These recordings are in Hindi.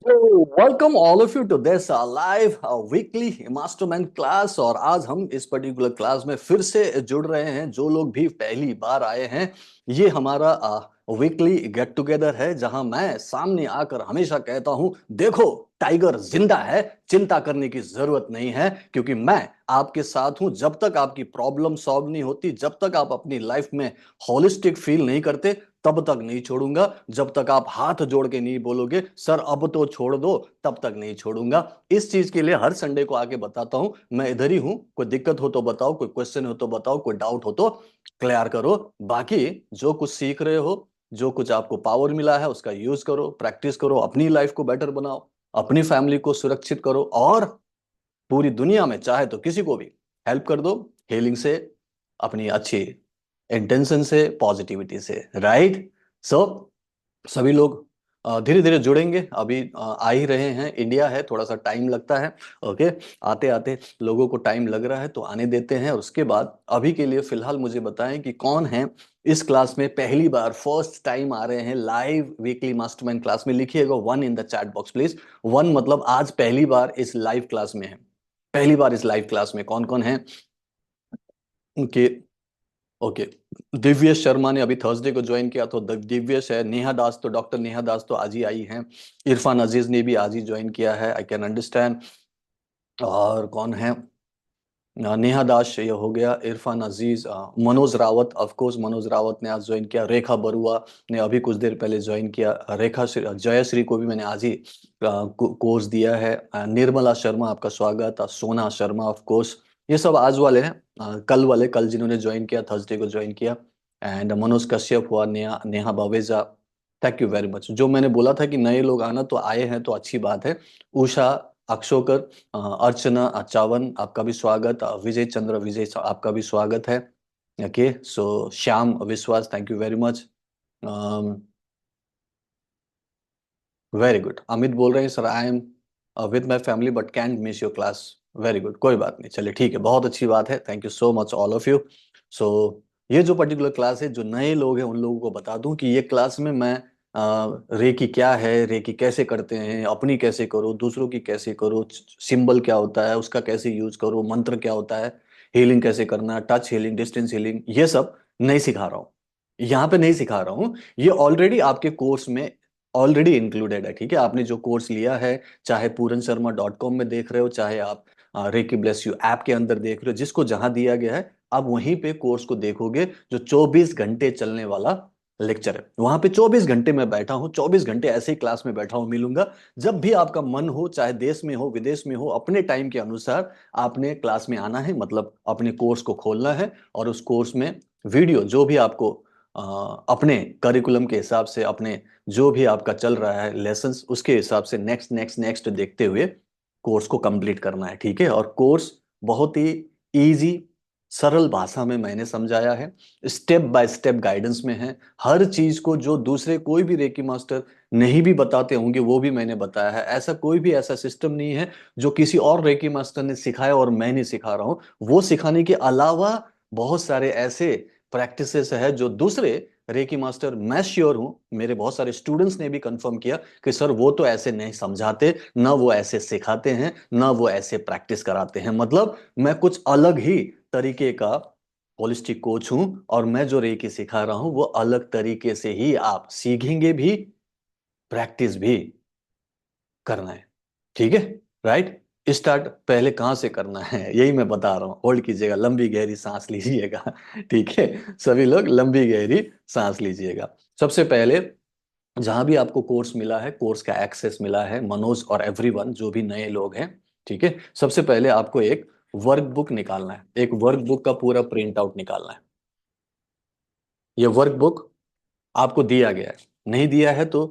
Welcome all of you to this live weekly mastermind class. और आज हम इस पर्टिकुलर क्लास में फिर से जुड़ रहे हैं। जो लोग भी पहली बार आए हैं, ये हमारा वीकली गेट टुगेदर है, जहां मैं सामने आकर हमेशा कहता हूं, देखो टाइगर जिंदा है, चिंता करने की जरूरत नहीं है, क्योंकि मैं आपके साथ हूं। जब तक आपकी प्रॉब्लम सॉल्व नहीं होती, जब तक आप अपनी लाइफ में होलिस्टिक फील नहीं करते, तब तक नहीं छोड़ूंगा। जब तक आप हाथ जोड़ के नहीं बोलोगे सर अब तो छोड़ दो, तब तक नहीं छोड़ूंगा। इस चीज के लिए हर संडे को आके बताता हूं, मैं इधर ही हूं। कोई दिक्कत हो तो बताओ, कोई क्वेश्चन हो तो बताओ, कोई डाउट हो तो क्लियर करो। बाकी जो कुछ सीख रहे हो, जो कुछ आपको पावर मिला है, उसका यूज करो, प्रैक्टिस करो, अपनी लाइफ को बेटर बनाओ, अपनी फैमिली को सुरक्षित करो, और पूरी दुनिया में चाहे तो किसी को भी हेल्प कर दो, हीलिंग से, अपनी अच्छी इंटेंशन से, पॉजिटिविटी से। राइट। सो सभी लोग धीरे धीरे जुड़ेंगे। अभी आ ही रहे हैं, इंडिया है, थोड़ा सा टाइम लगता है। ओके। आते आते लोगों को टाइम लग रहा है तो आने देते हैं। उसके बाद अभी के लिए फिलहाल मुझे बताएं कि कौन है इस क्लास में पहली बार, फर्स्ट टाइम आ रहे हैं लाइव वीकली मास्टरमाइंड क्लास में। लिखिएगा one in the chat box please. One मतलब आज पहली बार इस लाइव क्लास में है। पहली बार इस लाइव क्लास में कौन कौन है उनके। ओके। दिव्येश शर्मा ने अभी थर्सडे को ज्वाइन किया, तो दिव्येश है। नेहा दास, तो डॉक्टर नेहा दास तो आज ही आई हैं। इरफान अजीज ने भी आज ही ज्वाइन किया है, आई कैन अंडरस्टैंड। और कौन है? नेहा दास ये हो गया, इरफान अजीज, मनोज रावत, ऑफ कोर्स मनोज रावत ने आज ज्वाइन किया। रेखा बरुआ ने अभी कुछ देर पहले ज्वाइन किया। जयश्री को भी मैंने आज ही कोर्स दिया है। निर्मला शर्मा आपका स्वागत। सोना शर्मा ऑफ कोर्स। ये सब आज वाले हैं। कल वाले, कल जिन्होंने ज्वाइन किया, थर्सडे को ज्वाइन किया। एंड मनोज कश्यप हुआ, Neha Neha Baweja. Thank you very much. जो मैंने बोला था कि नए लोग आना, तो आए हैं तो अच्छी बात है। उषा अक्षोकर, अर्चना चावन, आपका भी स्वागत। विजय चंद्र विजय, आपका भी स्वागत है। Okay. So Shyam Vishwas, thank you very much. Very good. Amit बोल रहे हैं, sir I am with my family but can't miss your class. Very good, कोई बात नहीं, चलिए ठीक है, बहुत अच्छी बात है। Thank you so much all of you. So ये जो पर्टिकुलर क्लास है, जो नए लोग हैं उन लोगों को बता दूं कि ये क्लास में मैं रेकी क्या है, रेकी कैसे करते हैं, अपनी कैसे करो, दूसरों की कैसे करो, सिंबल क्या होता है उसका कैसे यूज करो, मंत्र क्या होता है, हीलिंग कैसे करना, टच हीलिंग, डिस्टेंस हीलिंग, ये सब नहीं सिखा रहा हूँ। यहाँ पे नहीं सिखा रहा हूँ, ये ऑलरेडी आपके कोर्स में ऑलरेडी इंक्लूडेड है। ठीक है, आपने जो कोर्स लिया है, चाहे पूरनशर्मा.com में देख रहे हो, चाहे आप रेकी ब्लेस यू ऐप के अंदर देख रहे हो, जिसको जहां दिया गया है, आप वहीं पे कोर्स को देखोगे। जो 24 घंटे चलने वाला लेक्चर है, वहां पे 24 घंटे मैं बैठा हूँ, 24 घंटे ऐसे ही क्लास में बैठा हूँ, मिलूंगा। जब भी आपका मन हो, चाहे देश में हो विदेश में हो, अपने टाइम के अनुसार आपने क्लास में आना है, मतलब अपने कोर्स को खोलना है। और उस कोर्स में वीडियो जो भी आपको अपने करिकुलम के हिसाब से, अपने जो भी आपका चल रहा है लेसन्स, उसके हिसाब से नेक्स्ट नेक्स्ट नेक्स्ट देखते हुए कोर्स को कंप्लीट करना है। ठीक है। और कोर्स बहुत ही इजी, सरल भाषा में मैंने समझाया है, स्टेप बाय स्टेप गाइडेंस में है। हर चीज को जो दूसरे कोई भी रेकी मास्टर नहीं भी बताते होंगे, वो भी मैंने बताया है। ऐसा कोई भी ऐसा सिस्टम नहीं है जो किसी और रेकी मास्टर ने सिखाया और मैं नहीं सिखा रहा हूँ। वो सिखाने के अलावा बहुत सारे ऐसे प्रैक्टिसेस है जो दूसरे रेकी मास्टर, मैं श्योर हूं, मेरे बहुत सारे स्टूडेंट्स ने भी कंफर्म किया कि सर वो तो ऐसे नहीं समझाते, ना वो ऐसे सिखाते हैं, ना वो ऐसे प्रैक्टिस कराते हैं। मतलब मैं कुछ अलग ही तरीके का होलिस्टिक कोच हूं, और मैं जो रेकी सिखा रहा हूं वो अलग तरीके से ही आप सीखेंगे भी, प्रैक्टिस भी करना है। ठीक है। राइट। स्टार्ट पहले कहाँ से करना है, यही मैं बता रहा हूँ। होल्ड कीजिएगा, लंबी गहरी सांस लीजिएगा। ठीक है। सभी लोग लंबी गहरी सांस लीजिएगा। सबसे पहले, जहां भी आपको कोर्स मिला है, कोर्स का एक्सेस मिला है, मनोज और एवरीवन जो भी नए लोग हैं, ठीक है, सबसे पहले आपको एक वर्कबुक निकालना है। एक वर्कबुक का पूरा प्रिंट आउट निकालना है। ये वर्कबुक आपको दिया गया है, नहीं दिया है तो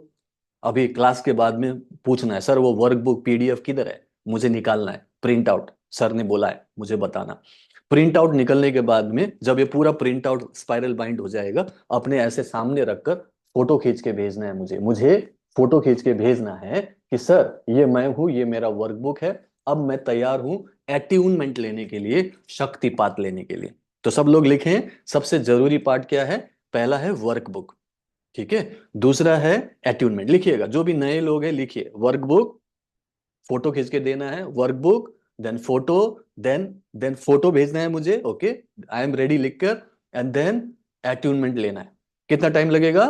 अभी क्लास के बाद में पूछना है, सर वो वर्कबुक पीडीएफ किधर है, मुझे निकालना है प्रिंट आउट, सर ने बोला है मुझे बताना। प्रिंट आउट निकलने के बाद में, जब ये पूरा प्रिंट आउट स्पाइरल बाइंड हो जाएगा, अपने ऐसे सामने रखकर फोटो खींच के भेजना है मुझे। मुझे फोटो खींच के भेजना है कि सर ये मैं हूं, ये मेरा वर्कबुक है, अब मैं तैयार हूं एट्यूनमेंट लेने के लिए, शक्तिपात लेने के लिए। तो सब लोग लिखें, सबसे जरूरी पार्ट क्या है? पहला है वर्कबुक। ठीक है। दूसरा है अट्यूनमेंट, लिखिएगा जो भी नए लोग हैं लिखिए, वर्कबुक, फोटो खींच के देना है, workbook, then photo, then photo भेजना है मुझे, ओके, आई एम रेडी लिखकर, एंड देन अट्यूनमेंट लेना है। कितना टाइम लगेगा?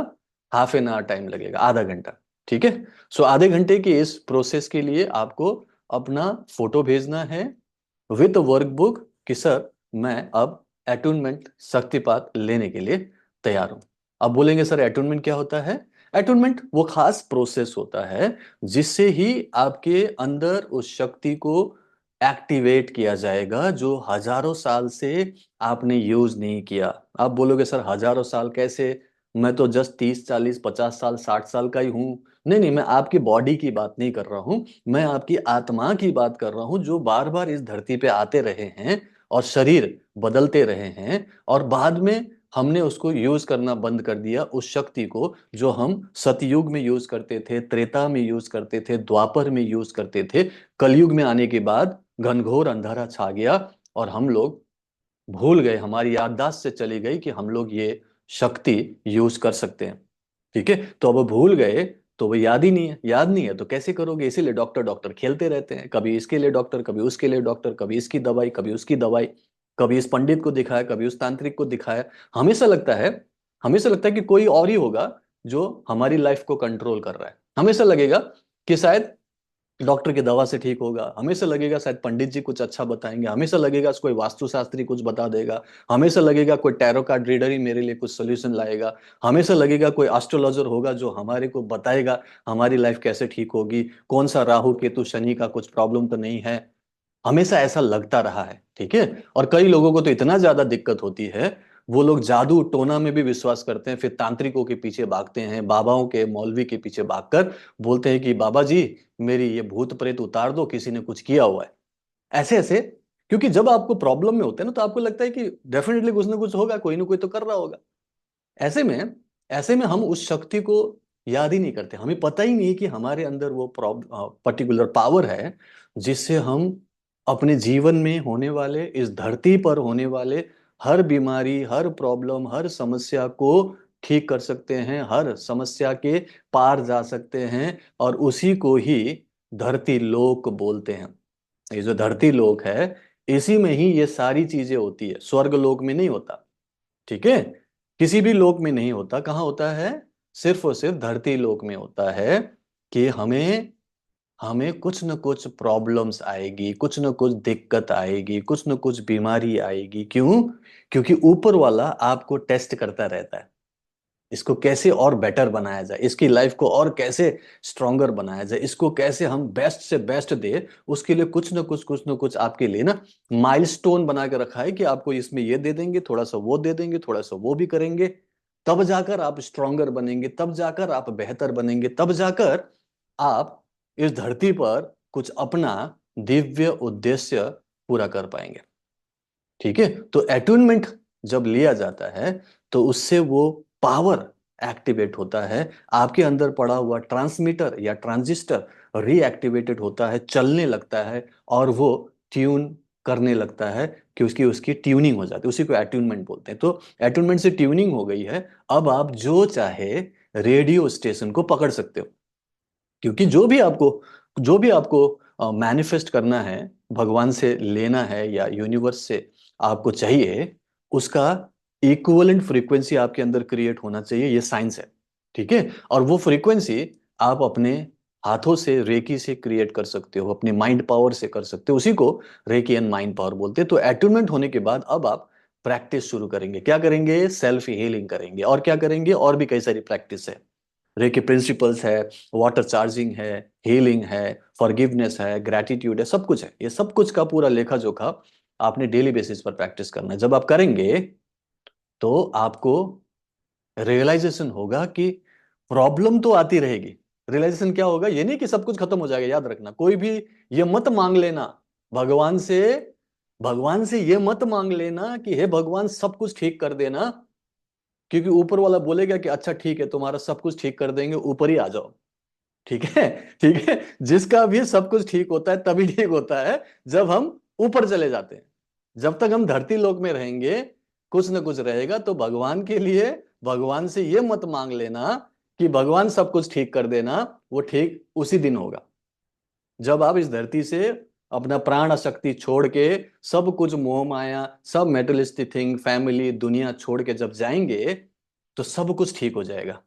हाफ एन आवर टाइम लगेगा, आधा घंटा। ठीक है। सो आधे घंटे की इस प्रोसेस के लिए आपको अपना फोटो भेजना है विद वर्कबुक कि सर मैं अब अटूनमेंट शक्तिपात लेने के लिए तैयार हूं। अब बोलेंगे सर अटूनमेंट क्या होता है? अटूनमेंट वो खास प्रोसेस होता है जिससे ही आपके अंदर उस शक्ति को एक्टिवेट किया जाएगा जो हजारों साल से आपने यूज नहीं किया। आप बोलोगे सर हजारों साल कैसे, मैं तो जस्ट 30 40 50 साल 60 साल का ही हूं। नहीं नहीं, मैं आपकी बॉडी की बात नहीं कर रहा हूं, मैं आपकी आत्मा की बात कर रहा हूं जो बार बार इस धरती पे आते रहे हैं और शरीर बदलते रहे हैं, और बाद में हमने उसको यूज करना बंद कर दिया, उस शक्ति को जो हम सतयुग में यूज करते थे, त्रेता में यूज करते थे, द्वापर में यूज करते थे। कलयुग में आने के बाद घनघोर अंधारा छा गया और हम लोग भूल गए, हमारी याददाश्त से चली गई कि हम लोग ये शक्ति यूज कर सकते हैं। ठीक है, तो अब भूल गए तो वो याद ही नहीं है, याद नहीं है तो कैसे करोगे? इसीलिए डॉक्टर डॉक्टर खेलते रहते हैं, कभी इसके लिए डॉक्टर, कभी उसके लिए डॉक्टर, कभी इसकी दवाई, कभी उसकी दवाई, कभी इस पंडित को दिखाया, कभी उस तांत्रिक को दिखाया। हमेशा लगता है, हमेशा लगता है कि कोई और ही होगा जो हमारी लाइफ को कंट्रोल कर रहा है। हमेशा लगेगा कि शायद डॉक्टर की दवा से ठीक होगा, हमेशा लगेगा शायद पंडित जी कुछ अच्छा बताएंगे, हमेशा लगेगा कोई वास्तुशास्त्री कुछ बता देगा, हमेशा लगेगा कोई टैरो कार्ड रीडर ही मेरे लिए कुछ सोल्यूशन लाएगा, हमेशा लगेगा कोई एस्ट्रोलॉजर होगा जो हमारे को बताएगा हमारी लाइफ कैसे ठीक होगी, कौन सा राहु केतु शनि का कुछ प्रॉब्लम तो नहीं है। हमेशा ऐसा लगता रहा है। ठीक है। और कई लोगों को तो इतना ज्यादा दिक्कत होती है, वो लोग जादू टोना में भी विश्वास करते हैं, फिर तांत्रिकों के पीछे भागते हैं, बाबाओं के मौलवी के पीछे भागकर बोलते हैं कि बाबा जी मेरी ये भूत प्रेत उतार दो, किसी ने कुछ किया हुआ है। ऐसे ऐसे, क्योंकि जब आपको प्रॉब्लम में होते हैं ना तो आपको लगता है कि डेफिनेटली कुछ ना कुछ होगा, कोई ना कोई तो कर रहा होगा। ऐसे में, ऐसे में हम उस शक्ति को याद ही नहीं करते, हमें पता ही नहीं कि हमारे अंदर वो पर्टिकुलर पावर है जिससे हम अपने जीवन में होने वाले, इस धरती पर होने वाले हर बीमारी, हर प्रॉब्लम, हर समस्या को ठीक कर सकते हैं, हर समस्या के पार जा सकते हैं, और उसी को ही धरती लोक बोलते हैं। ये जो धरती लोक है, इसी में ही ये सारी चीजें होती है, स्वर्ग लोक में नहीं होता। ठीक है। किसी भी लोक में नहीं होता, कहाँ होता है? सिर्फ और सिर्फ धरती लोक में होता है कि हमें हमें कुछ न कुछ प्रॉब्लम्स आएगी, कुछ न कुछ दिक्कत आएगी, कुछ न कुछ बीमारी आएगी। क्यों? क्योंकि ऊपर वाला आपको टेस्ट करता रहता है, इसको कैसे और बेटर बनाया जाए, इसकी लाइफ को और कैसे स्ट्रॉन्गर बनाया जाए, इसको कैसे हम बेस्ट से बेस्ट दे। उसके लिए कुछ न कुछ आपके लिए ना माइलस्टोन बना के रखा है कि आपको इसमें ये दे देंगे, थोड़ा सा वो दे देंगे, थोड़ा सा वो भी करेंगे, तब जाकर आप स्ट्रॉन्गर बनेंगे, तब जाकर आप बेहतर बनेंगे, तब जाकर आप इस धरती पर कुछ अपना दिव्य उद्देश्य पूरा कर पाएंगे। ठीक है। तो अटूनमेंट जब लिया जाता है तो उससे वो पावर एक्टिवेट होता है, आपके अंदर पड़ा हुआ ट्रांसमीटर या ट्रांजिस्टर रीएक्टिवेटेड होता है, चलने लगता है, और वो ट्यून करने लगता है कि उसकी उसकी ट्यूनिंग हो जाती है, उसी को अटूनमेंट बोलते हैं। तो अटूनमेंट से ट्यूनिंग हो गई है, अब आप जो चाहे रेडियो स्टेशन को पकड़ सकते हो, क्योंकि जो भी आपको मैनिफेस्ट करना है, भगवान से लेना है या यूनिवर्स से आपको चाहिए, उसका इक्विवेलेंट फ्रीक्वेंसी आपके अंदर क्रिएट होना चाहिए, ये साइंस है। ठीक है। और वो फ्रीक्वेंसी आप अपने हाथों से रेकी से क्रिएट कर सकते हो, अपने माइंड पावर से कर सकते हो, उसी को रेकी एंड माइंड पावर बोलते हैं। तो अटूनमेंट होने के बाद अब आप प्रैक्टिस शुरू करेंगे, क्या करेंगे? सेल्फ हीलिंग करेंगे, और क्या करेंगे? और भी कई सारी प्रैक्टिस है, रेकी प्रिंसिपल्स है, वाटर चार्जिंग है, हीलिंग है, फॉरगिवनेस है, ग्रैटिट्यूड है, सब कुछ है। ये सब कुछ का पूरा लेखा जोखा आपने डेली बेसिस पर प्रैक्टिस करना है। जब आप करेंगे तो आपको रियलाइजेशन होगा कि प्रॉब्लम तो आती रहेगी। रियलाइजेशन क्या होगा? ये नहीं कि सब कुछ खत्म हो जाएगा, याद रखना, कोई भी ये मत मांग लेना भगवान से, भगवान से ये मत मांग लेना कि हे भगवान सब कुछ ठीक कर देना, क्योंकि ऊपर वाला बोलेगा कि अच्छा ठीक है तुम्हारा सब कुछ ठीक कर देंगे, ऊपर ही आ जाओ। ठीक है। ठीक है। जिसका भी सब कुछ ठीक होता है तभी ठीक होता है जब हम ऊपर चले जाते हैं। जब तक हम धरती लोक में रहेंगे कुछ ना कुछ रहेगा, तो भगवान के लिए भगवान से ये मत मांग लेना कि भगवान सब कुछ ठीक कर देना, वो ठीक उसी दिन होगा जब आप इस धरती से अपना प्राण शक्ति छोड़ के, सब कुछ मोह माया, सब मेटलिस्टिक थिंग, फैमिली, दुनिया छोड़ के जब जाएंगे, तो सब कुछ ठीक हो जाएगा।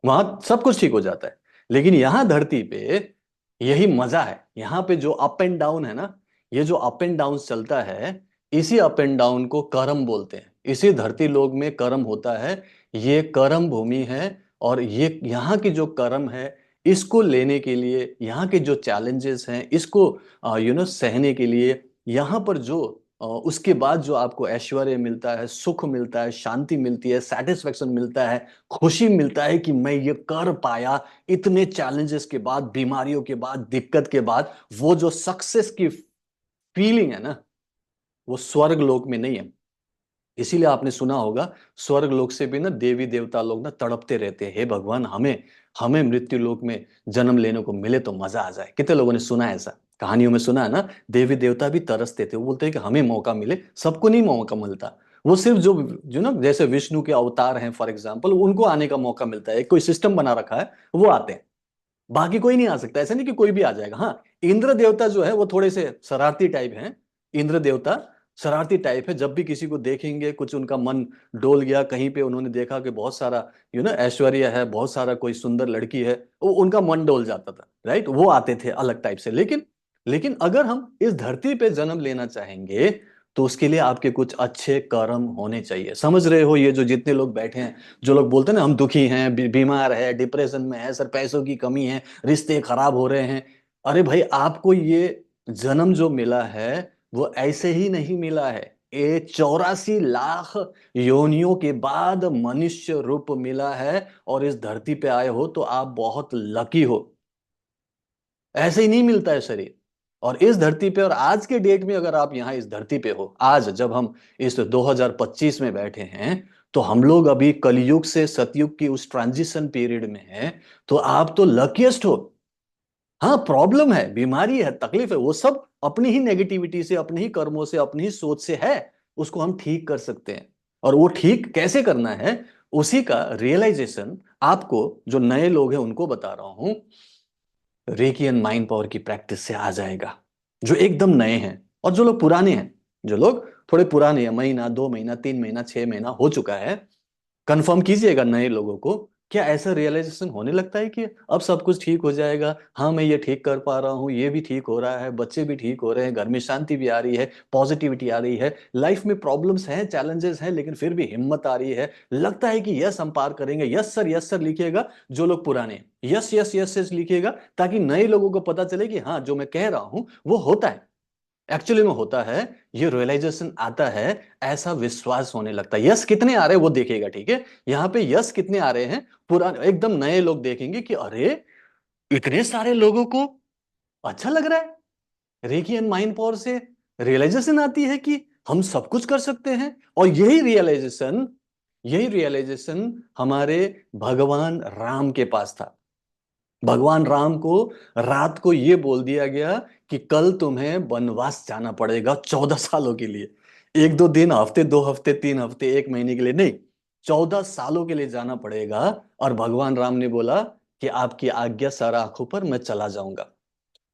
वहां सब कुछ ठीक हो जाता है। लेकिन यहां धरती पे यही मजा है। यहाँ पे जो अप एंड डाउन है ना, ये जो अप एंड डाउन चलता है, इसी अप एंड डाउन को कर्म बोलते हैं। इसी धरती लोक में कर्म होता है। ये कर्म भूमि है। और ये यहाँ की जो कर्म है, इसको लेने के लिए, यहाँ के जो चैलेंजेस हैं, इसको सहने के लिए, यहाँ पर जो उसके बाद जो आपको ऐश्वर्य मिलता है, सुख मिलता है, शांति मिलती है, सेटिस्फेक्शन मिलता है, खुशी मिलता है कि मैं ये कर पाया, इतने चैलेंजेस के बाद, बीमारियों के बाद, दिक्कत के बाद, वो जो सक्सेस की फीलिंग है ना, वो स्वर्ग लोक में नहीं है। इसीलिए आपने सुना होगा, स्वर्ग लोक से भी ना देवी देवता लोग ना तड़पते रहते हैं, हे भगवान, हमें हमें मृत्यु लोक में जन्म लेने को मिले तो मजा आ जाए। कितने लोगों ने सुना है ऐसा, कहानियों में सुना है ना। देवी देवता भी तरसते थे, वो बोलते हैं कि हमें मौका मिले, सबको नहीं मौका मिलता। वो सिर्फ जो जो ना, जैसे विष्णु के अवतार हैं फॉर एग्जाम्पल, उनको आने का मौका मिलता है, एक कोई सिस्टम बना रखा है, वो आते हैं। बाकी कोई नहीं आ सकता। ऐसा नहीं कि कोई भी आ जाएगा। हाँ, इंद्र देवता जो है वो थोड़े से शरारती टाइप हैं। इंद्र देवता शरारती टाइप है। जब भी किसी को देखेंगे, कुछ उनका मन डोल गया, कहीं पे उन्होंने देखा कि बहुत सारा ऐश्वर्य है, बहुत सारा कोई सुंदर लड़की है, वो उनका मन डोल जाता था, राइट। वो आते थे अलग टाइप से। लेकिन लेकिन अगर हम इस धरती पे जन्म लेना चाहेंगे, तो उसके लिए आपके कुछ अच्छे कर्म होने चाहिए। समझ रहे हो? ये जो जितने लोग बैठे हैं, जो लोग बोलते हैं ना हम दुखी हैं, बीमार है, डिप्रेशन में है सर, पैसों की कमी है, रिश्ते खराब हो रहे हैं, अरे भाई, आपको ये जन्म जो मिला है, वो ऐसे ही नहीं मिला है। ये 84 लाख योनियों के बाद मनुष्य रूप मिला है, और इस धरती पे आए हो तो आप बहुत लकी हो। ऐसे ही नहीं मिलता है शरीर। और इस धरती पे, और आज के डेट में अगर आप यहाँ इस धरती पे हो, आज जब हम इस 2025 में बैठे हैं, तो हम लोग अभी कलयुग से सतयुग की उस ट्रांजिशन पीरियड में हैं। तो आप तो लकीएस्ट हो। हाँ, प्रॉब्लम है, बीमारी है, तकलीफ है, वो सब अपनी ही नेगेटिविटी से, अपने ही कर्मों से, अपनी ही सोच से है। उसको हम ठीक कर सकते हैं। और वो ठीक कैसे करना है, उसी का रियलाइजेशन आपको, जो नए लोग हैं उनको बता रहा हूं, रेकी एंड माइंड पावर की प्रैक्टिस से आ जाएगा। जो एकदम नए हैं, और जो लोग पुराने हैं, जो लोग थोड़े पुराने हैं, महीना, 2 महीना, 3 महीना, 6 महीना हो चुका है, कंफर्म कीजिएगा नए लोगों को। क्या ऐसा रियलाइजेशन होने लगता है कि अब सब कुछ ठीक हो जाएगा, हाँ मैं ये ठीक कर पा रहा हूँ, ये भी ठीक हो रहा है, बच्चे भी ठीक हो रहे हैं, घर में शांति भी आ रही है, पॉजिटिविटी आ रही है, लाइफ में प्रॉब्लम्स हैं, चैलेंजेस हैं, लेकिन फिर भी हिम्मत आ रही है, लगता है कि यस हम पार करेंगे। यस सर लिखिएगा जो लोग पुराने, यस यस यस यस लिखिएगा, ताकि नए लोगों को पता चले कि हाँ जो मैं कह रहा हूं वो होता है, एक्चुअली में होता है। ये रियलाइजेशन आता है, ऐसा विश्वास होने लगता है। यस कितने आ रहे हैं वो देखिएगा, ठीक है। यहाँ पे यस कितने आ रहे हैं, पुराने एकदम नए लोग देखेंगे कि अरे इतने सारे लोगों को अच्छा लग रहा है। रेकी एंड माइंड पावर से रियलाइजेशन आती है कि हम सब कुछ कर सकते हैं। और यही रियलाइजेशन हमारे भगवान राम के पास था। भगवान राम को रात को ये बोल दिया गया कि कल तुम्हें वनवास जाना पड़ेगा 14 सालों के लिए। 1-2 दिन, हफ्ते, 2 हफ्ते, 3 हफ्ते, 1 महीने के लिए नहीं, 14 सालों के लिए जाना पड़ेगा। और भगवान राम ने बोला कि आपकी आज्ञा सर आंखों पर, मैं चला जाऊंगा।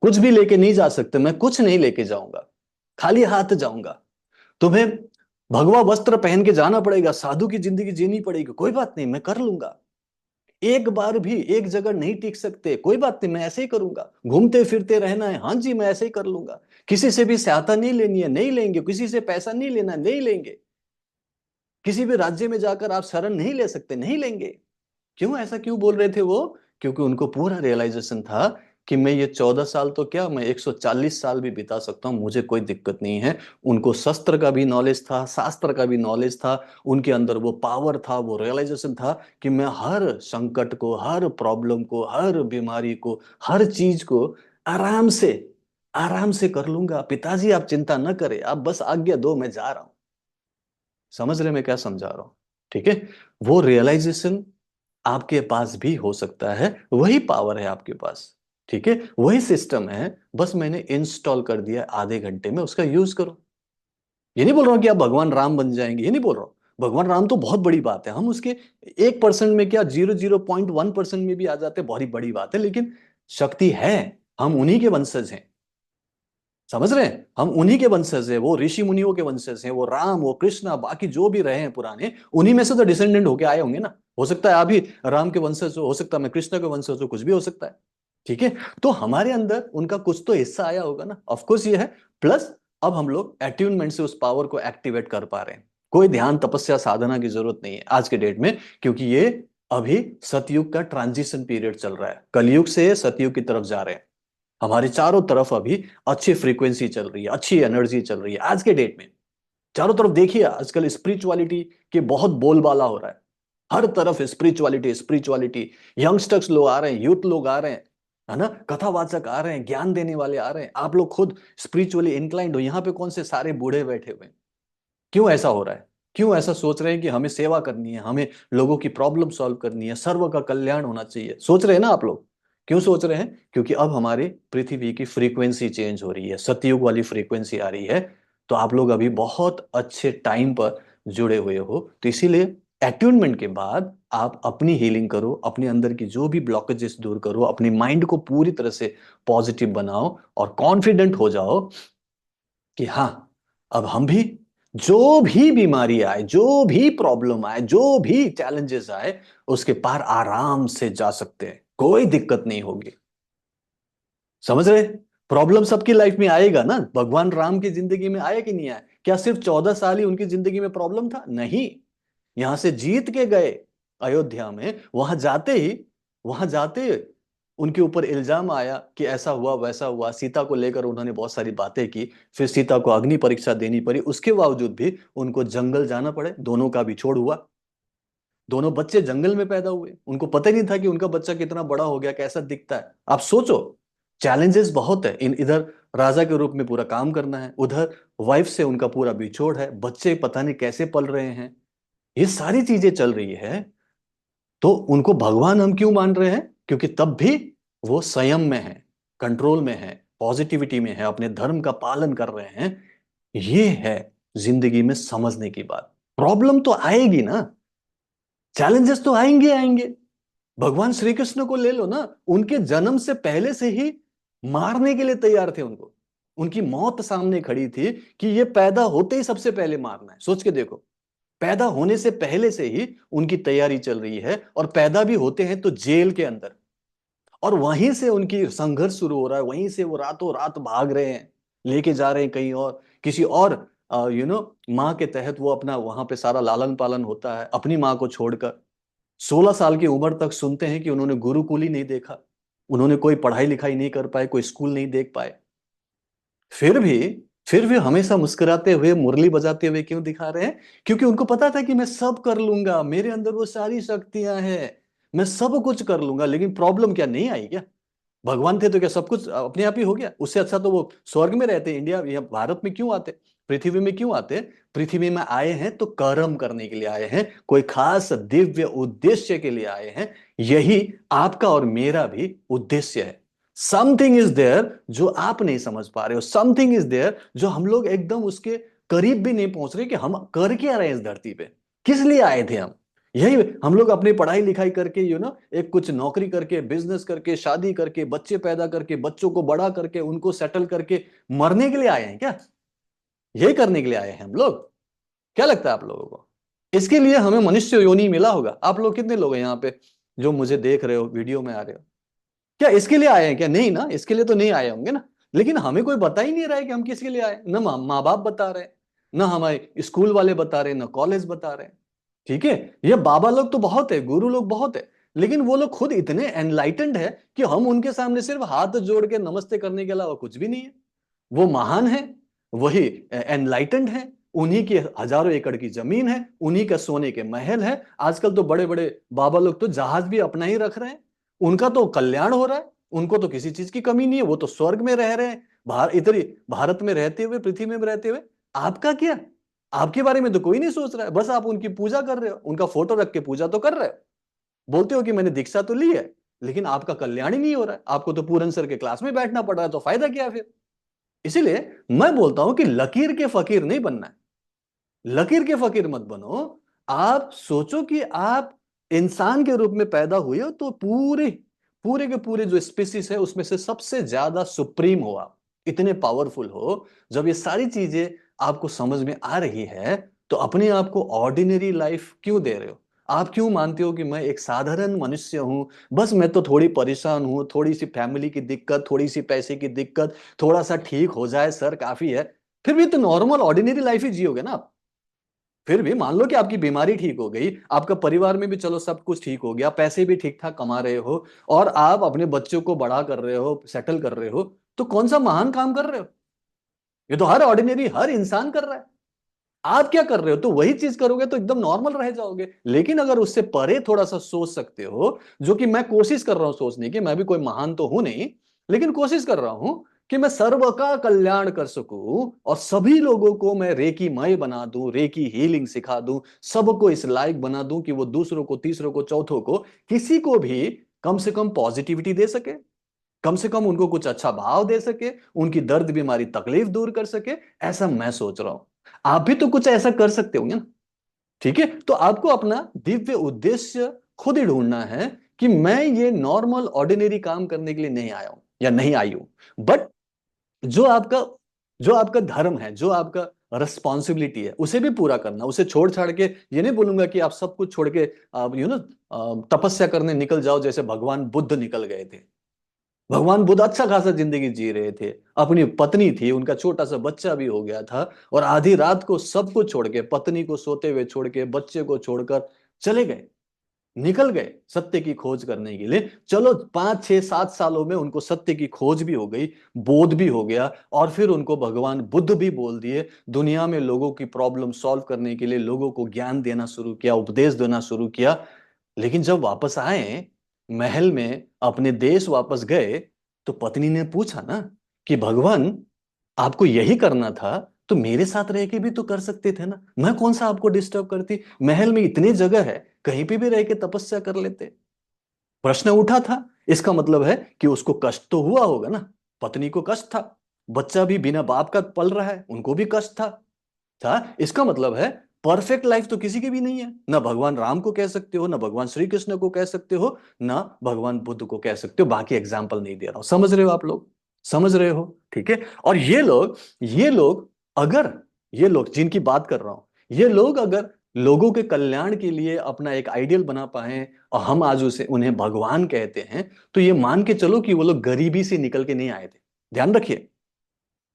कुछ भी लेके नहीं जा सकते, मैं कुछ नहीं लेके जाऊंगा, खाली हाथ जाऊंगा। तुम्हें भगवा वस्त्र पहन के जाना पड़ेगा, साधु की जिंदगी जीनी पड़ेगी, कोई बात नहीं, मैं कर लूंगा। एक बार भी एक जगह नहीं टिक सकते, कोई बात नहीं, मैं ऐसे ही करूंगा। घूमते फिरते रहना है, हाँ जी मैं ऐसे ही कर लूंगा। किसी से भी सहायता नहीं लेनी है, नहीं लेंगे। किसी से पैसा नहीं लेना, नहीं लेंगे। किसी भी राज्य में जाकर आप शरण नहीं ले सकते, नहीं लेंगे। क्यों ऐसा क्यों बोल रहे थे वो? क्योंकि उनको पूरा रियलाइजेशन था कि मैं ये 14 साल तो क्या, मैं 140 साल भी बिता सकता हूं, मुझे कोई दिक्कत नहीं है। उनको शस्त्र का भी नॉलेज था, शास्त्र का भी नॉलेज था। उनके अंदर वो पावर था, वो रियलाइजेशन था कि मैं हर संकट को, हर प्रॉब्लम को, हर बीमारी को, हर चीज को आराम से, आराम से कर लूंगा। पिताजी आप चिंता न करें, आप बस आज्ञा दो, मैं जा रहा हूं। समझ रहे मैं क्या समझा रहा हूं? ठीक है। वो रियलाइजेशन आपके पास भी हो सकता है, वही पावर है आपके पास। ठीक है, वही सिस्टम है, बस मैंने इंस्टॉल कर दिया, आधे घंटे में उसका यूज करो। ये नहीं बोल रहा हूं कि आप भगवान राम बन जाएंगे, ये नहीं बोल रहा हूं। भगवान राम तो बहुत बड़ी बात है, हम उसके 1% में क्या 0.1% में भी आ जाते, बहुत ही बड़ी बात है, लेकिन शक्ति है। हम उन्हीं के वंशज हैं, समझ रहे हैं, हम उन्हीं के वंशज हैं, वो ऋषि मुनियों के वंशज हैं, वो राम, वो कृष्णा, बाकी जो भी रहे हैं पुराने, उन्हीं में से तो डिसेंडेंट होके आए होंगे ना। हो सकता है आप भी राम के वंशज हो सकता है मैं कृष्ण के वंशज हो, कुछ भी हो सकता है। ठीक है, तो हमारे अंदर उनका कुछ तो हिस्सा आया होगा ना, ऑफकोर्स ये है। प्लस अब हम लोग एट्यूनमेंट से उस पावर को एक्टिवेट कर पा रहे हैं। कोई ध्यान तपस्या साधना की जरूरत नहीं है आज के डेट में, क्योंकि ये अभी सतयुग का ट्रांजिशन पीरियड चल रहा है, कलयुग से सतयुग की तरफ जा रहे हैं। हमारे चारों तरफ अभी अच्छी फ्रीक्वेंसी चल रही है, अच्छी एनर्जी चल रही है आज के डेट में। चारों तरफ देखिए, आजकल स्पिरिचुअलिटी के बहुत बोलबाला हो रहा है, हर तरफ स्पिरिचुअलिटी स्पिरिचुअलिटी। यंगस्टर्स लोग आ रहे हैं, यूथ लोग आ रहे हैं, है ना, कथावाचक आ रहे हैं, ज्ञान देने वाले आ रहे हैं। आप लोग खुद स्पिरिचुअली इंक्लाइंड हो, यहाँ पे कौन से सारे बूढ़े बैठे हुए हैं? क्यों ऐसा हो रहा है? क्यों ऐसा सोच रहे हैं कि हमें सेवा करनी है, हमें लोगों की प्रॉब्लम सॉल्व करनी है, सर्व का कल्याण होना चाहिए? सोच रहे हैं ना आप लोग? क्यों सोच रहे हैं? क्योंकि अब हमारी पृथ्वी की फ्रीक्वेंसी चेंज हो रही है, सतयुग वाली फ्रीक्वेंसी आ रही है। तो आप लोग अभी बहुत अच्छे टाइम पर जुड़े हुए हो, तो इसीलिए एट्यूनमेंट के बाद आप अपनी हीलिंग करो, अपने अंदर की जो भी ब्लॉकेजेस दूर करो, अपनी माइंड को पूरी तरह से पॉजिटिव बनाओ और कॉन्फिडेंट हो जाओ कि हाँ, अब हम भी, जो भी बीमारी आए, जो भी प्रॉब्लम आए, जो भी चैलेंजेस आए, उसके पार आराम से जा सकते हैं, कोई दिक्कत नहीं होगी। समझ रहे? प्रॉब्लम सबकी लाइफ में आएगा ना, भगवान राम की जिंदगी में आया कि नहीं आया? क्या सिर्फ 14 साल ही उनकी जिंदगी में प्रॉब्लम था? नहीं, यहां से जीत के गए अयोध्या में, वहां जाते उनके ऊपर इल्जाम आया कि ऐसा हुआ वैसा हुआ, सीता को लेकर उन्होंने बहुत सारी बातें की, फिर सीता को अग्नि परीक्षा देनी पड़ी, उसके बावजूद भी उनको जंगल जाना पड़े, दोनों का बिछोड़ हुआ। दोनों बच्चे जंगल में पैदा हुए, उनको पता ही नहीं था कि उनका बच्चा कितना बड़ा हो गया, कैसा दिखता है। आप सोचो, चैलेंजेस बहुत है, इधर राजा के रूप में पूरा काम करना है, उधर वाइफ से उनका पूरा बिछोड़ है, बच्चे पता नहीं कैसे पल रहे हैं, ये सारी चीजें चल रही है। तो उनको भगवान हम क्यों मान रहे हैं? क्योंकि तब भी वो संयम में है, कंट्रोल में है, पॉजिटिविटी में है, अपने धर्म का पालन कर रहे हैं। ये है जिंदगी में समझने की बात। प्रॉब्लम तो आएगी ना, चैलेंजेस तो आएंगे आएंगे। भगवान श्री कृष्ण को ले लो ना, उनके जन्म से पहले से ही मारने के लिए तैयार थे उनको। उनकी मौत सामने खड़ी थी कि ये पैदा होते ही सबसे पहले मारना है। सोच के देखो, पैदा होने से पहले से ही उनकी तैयारी चल रही है, और पैदा भी होते हैं तो जेल के अंदर, और वहीं से उनकी संघर्ष शुरू हो रहा है, वहीं से वो रातों रात भाग रहे हैं, लेके जा रहे हैं कहीं और, किसी और माँ के तहत वो अपना वहां पे सारा लालन पालन होता है अपनी माँ को छोड़कर। 16 साल की उम्र तक सुनते हैं कि उन्होंने गुरुकुल ही नहीं देखा, उन्होंने कोई पढ़ाई लिखाई नहीं कर पाए, कोई स्कूल नहीं देख पाए। फिर भी फिर भी हमेशा मुस्कुराते हुए, मुरली बजाते हुए क्यों दिखा रहे हैं? क्योंकि उनको पता था कि मैं सब कर लूंगा, मेरे अंदर वो सारी शक्तियां हैं, मैं सब कुछ कर लूंगा। लेकिन प्रॉब्लम क्या नहीं आई क्या? भगवान थे तो क्या सब कुछ अपने आप ही हो गया? उससे अच्छा तो वो स्वर्ग में रहते, इंडिया या भारत में क्यों आते, पृथ्वी में क्यों आते? पृथ्वी में आए हैं तो कर्म करने के लिए आए हैं, कोई खास दिव्य उद्देश्य के लिए आए हैं। यही आपका और मेरा भी उद्देश्य है। समथिंग इज देयर जो आप नहीं समझ पा रहे हो, समथिंग इज देयर जो हम लोग एकदम उसके करीब भी नहीं पहुंच रहे कि हम कर क्या रहे हैं इस धरती पे, किस लिए आए थे हम। यही हम लोग अपनी पढ़ाई लिखाई करके एक कुछ नौकरी करके, बिजनेस करके, शादी करके, बच्चे पैदा करके, बच्चों को बड़ा करके, उनको सेटल करके मरने के लिए आए हैं क्या? यही करने के लिए आए हैं हम लोग? क्या लगता है आप लोगों को? इसके लिए हमें मनुष्य योनि मिला होगा? आप लोग कितने लोग हैं यहाँ पे जो मुझे देख रहे हो, वीडियो में आ रहे हो? क्या इसके लिए आए हैं क्या? नहीं ना, इसके लिए तो नहीं आए होंगे ना। लेकिन हमें कोई बता ही नहीं रहा है कि हम किसके लिए आए, ना माँ बाप बता रहे हैं, ना हमारे स्कूल वाले बता रहे हैं, ना कॉलेज बता रहे हैं। ठीक है, ये बाबा लोग तो बहुत है, गुरु लोग बहुत है, लेकिन वो लोग खुद इतने एनलाइटेंड है कि हम उनके सामने सिर्फ हाथ जोड़ के नमस्ते करने के अलावा कुछ भी नहीं है। वो महान है, वही एनलाइटेंड है, उन्हीं की हजारों एकड़ की जमीन है, उन्हीं का सोने के महल है। आजकल तो बड़े बड़े बाबा लोग तो जहाज भी अपना ही रख रहे हैं, उनका तो कल्याण हो रहा है, उनको तो किसी चीज की कमी नहीं है, वो तो स्वर्ग में रह रहे हैं, इतनी भारत में रहते हुए, पृथ्वी में रहते हुए। आपका क्या? आपके बारे में तो कोई नहीं सोच रहा है, बस आप उनकी पूजा कर रहे हो, उनका फोटो रख के पूजा तो कर रहे हो, बोलते हो कि मैंने दीक्षा तो ली है, लेकिन आपका कल्याण ही नहीं हो रहा है, आपको तो पूरन सर के क्लास में बैठना पड़ रहा है, तो फायदा क्या है फिर? इसीलिए मैं बोलता हूं कि लकीर के फकीर नहीं बनना है, लकीर के फकीर मत बनो। आप सोचो कि आप इंसान के रूप में पैदा हुए हो, तो पूरे पूरे के पूरे जो स्पीसीज है उसमें से सबसे ज्यादा सुप्रीम हो आप, इतने पावरफुल हो। जब ये सारी चीजें आपको समझ में आ रही है, तो अपने आप को ऑर्डिनरी लाइफ क्यों दे रहे हो? आप क्यों मानते हो कि मैं एक साधारण मनुष्य हूं, बस मैं तो थोड़ी परेशान हूं, थोड़ी सी फैमिली की दिक्कत, थोड़ी सी पैसे की दिक्कत, थोड़ा सा ठीक हो जाए सर काफी है। फिर भी तो नॉर्मल ऑर्डिनरी लाइफ ही जियोगे ना आप। फिर भी मान लो कि आपकी बीमारी ठीक हो गई, आपका परिवार में भी चलो सब कुछ ठीक हो गया, पैसे भी ठीक ठाक कमा रहे हो, और आप अपने बच्चों को बड़ा कर रहे हो, सेटल कर रहे हो, तो कौन सा महान काम कर रहे हो? ये तो हर ऑर्डिनरी हर इंसान कर रहा है। आप क्या कर रहे हो? तो वही चीज करोगे तो एकदम नॉर्मल रह जाओगे। लेकिन अगर उससे परे थोड़ा सा सोच सकते हो, जो कि मैं कोशिश कर रहा हूं सोचने की, मैं भी कोई महान तो हूं नहीं, लेकिन कोशिश कर रहा हूं कि मैं सर्व का कल्याण कर सकूं और सभी लोगों को मैं रेकी मय बना दूं, रेकी हीलिंग सिखा दूं, सबको इस लायक बना दूं कि वो दूसरों को, तीसरों को, चौथों को, किसी को भी कम से कम पॉजिटिविटी दे सके, कम से कम उनको कुछ अच्छा भाव दे सके, उनकी दर्द बीमारी तकलीफ दूर कर सके। ऐसा मैं सोच रहा हूं। आप भी तो कुछ ऐसा कर सकते होंगे ना? ठीक है, तो आपको अपना दिव्य उद्देश्य खुद ही ढूंढना है कि मैं ये नॉर्मल ऑर्डिनरी काम करने के लिए नहीं आया हूं या नहीं आई हूं, बट जो आपका जो आपका धर्म है, जो आपका रिस्पॉन्सिबिलिटी है, उसे भी पूरा करना। उसे छोड़ छाड़ के ये नहीं बोलूंगा कि आप सब कुछ छोड़ के आप तपस्या करने निकल जाओ, जैसे भगवान बुद्ध निकल गए थे। भगवान बुद्ध अच्छा खासा जिंदगी जी रहे थे, अपनी पत्नी थी, उनका छोटा सा बच्चा भी हो गया था, और आधी रात को सब कुछ छोड़ के, पत्नी को सोते हुए छोड़ के, बच्चे को छोड़कर चले गए, निकल गए सत्य की खोज करने के लिए। चलो 5 6 7 सालों में उनको सत्य की खोज भी हो गई, बोध भी हो गया, और फिर उनको भगवान बुद्ध भी बोल दिए। दुनिया में लोगों की प्रॉब्लम सॉल्व करने के लिए लोगों को ज्ञान देना शुरू किया, उपदेश देना शुरू किया। लेकिन जब वापस आए महल में, अपने देश वापस गए, तो पत्नी ने पूछा ना कि भगवान, आपको यही करना था तो मेरे साथ रह के भी तो कर सकते थे ना, मैं कौन सा आपको डिस्टर्ब करती, महल में इतनी जगह है, कहीं पे भी रह के तपस्या कर लेते। प्रश्न उठा था। इसका मतलब है कि उसको कष्ट तो हुआ होगा ना, पत्नी को कष्ट था, बच्चा भी बिना बाप का पल रहा है, उनको भी कष्ट था। इसका मतलब है परफेक्ट लाइफ तो किसी की भी नहीं है, ना भगवान राम को कह सकते हो, ना भगवान श्री कृष्ण को कह सकते हो, ना भगवान बुद्ध को कह सकते हो। बाकी एग्जाम्पल नहीं दे रहा हूं, समझ रहे हो आप लोग? समझ रहे हो? ठीक है। और ये लोग अगर ये लोग जिनकी बात कर रहा हूं, ये लोग अगर लोगों के कल्याण के लिए अपना एक आइडियल बना पाए, और हम आज उसे उन्हें भगवान कहते हैं, तो ये मान के चलो कि वो लोग गरीबी से निकल के नहीं आए थे। ध्यान रखिए,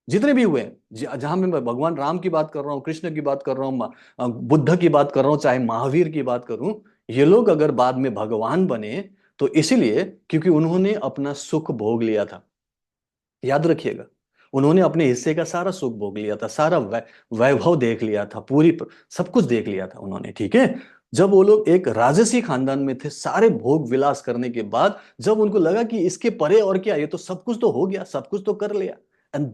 जितने भी हुए हैं, जहां मैं भगवान राम की बात कर रहा हूं, कृष्ण की बात कर रहा हूं, बुद्ध की बात कर रहा हूं, चाहे महावीर की बात करूं, ये लोग अगर बाद में भगवान बने, तो इसलिए क्योंकि उन्होंने अपना सुख भोग लिया था। याद रखिएगा, उन्होंने अपने हिस्से का सारा सुख भोग लिया था, सारा वैभव देख लिया था, सब कुछ देख लिया था उन्होंने। ठीक है। जब वो लोग एक राजसी खानदान में थे, सारे भोग विलास करने के बाद जब उनको लगा कि इसके परे और क्या, ये तो सब कुछ तो हो गया, सब कुछ तो कर लिया, एंड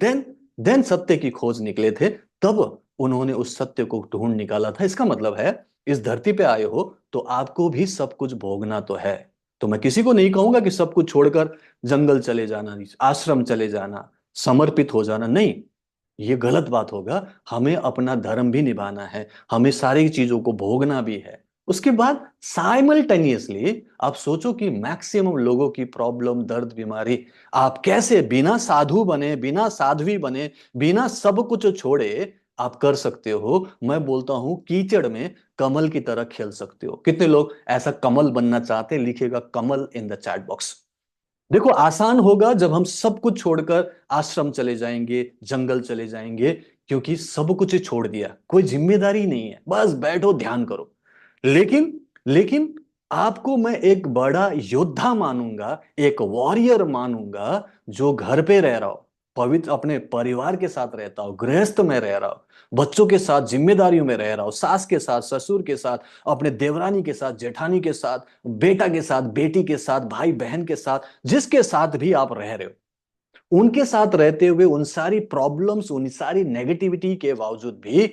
देन सत्य की खोज निकले थे, तब उन्होंने उस सत्य को ढूंढ निकाला था। इसका मतलब है, इस धरती पे आए हो तो आपको भी सब कुछ भोगना तो है। तो मैं किसी को नहीं कहूंगा कि सब कुछ छोड़कर जंगल चले जाना, आश्रम चले जाना, समर्पित हो जाना, नहीं, ये गलत बात होगा। हमें अपना धर्म भी निभाना है, हमें सारी चीजों को भोगना भी है। उसके बाद साइमल्टेनियसली आप सोचो कि मैक्सिमम लोगों की प्रॉब्लम, दर्द, बीमारी, आप कैसे बिना साधु बने, बिना साध्वी बने, बिना सब कुछ छोड़े आप कर सकते हो। मैं बोलता हूं कीचड़ में कमल की तरह खेल सकते हो। कितने लोग ऐसा कमल बनना चाहते हैं? लिखिएगा कमल इन द चैट बॉक्स। देखो, आसान होगा जब हम सब कुछ छोड़कर आश्रम चले जाएंगे, जंगल चले जाएंगे, क्योंकि सब कुछ ही छोड़ दिया, कोई जिम्मेदारी नहीं है, बस बैठो ध्यान करो। लेकिन आपको मैं एक बड़ा योद्धा मानूंगा, एक वॉरियर मानूंगा, जो घर पे रह रहा हो, पवित्र अपने परिवार के साथ रहता हो, गृहस्थ में रह रहा हो, बच्चों के साथ जिम्मेदारियों में रह रहा हो, सास के साथ, ससुर के साथ, अपने देवरानी के साथ, जेठानी के साथ, बेटा के साथ, बेटी के साथ, भाई बहन के साथ, जिसके साथ भी आप रह रहे हो, उनके साथ रहते हुए उन सारी प्रॉब्लम्स, उन सारी नेगेटिविटी के बावजूद भी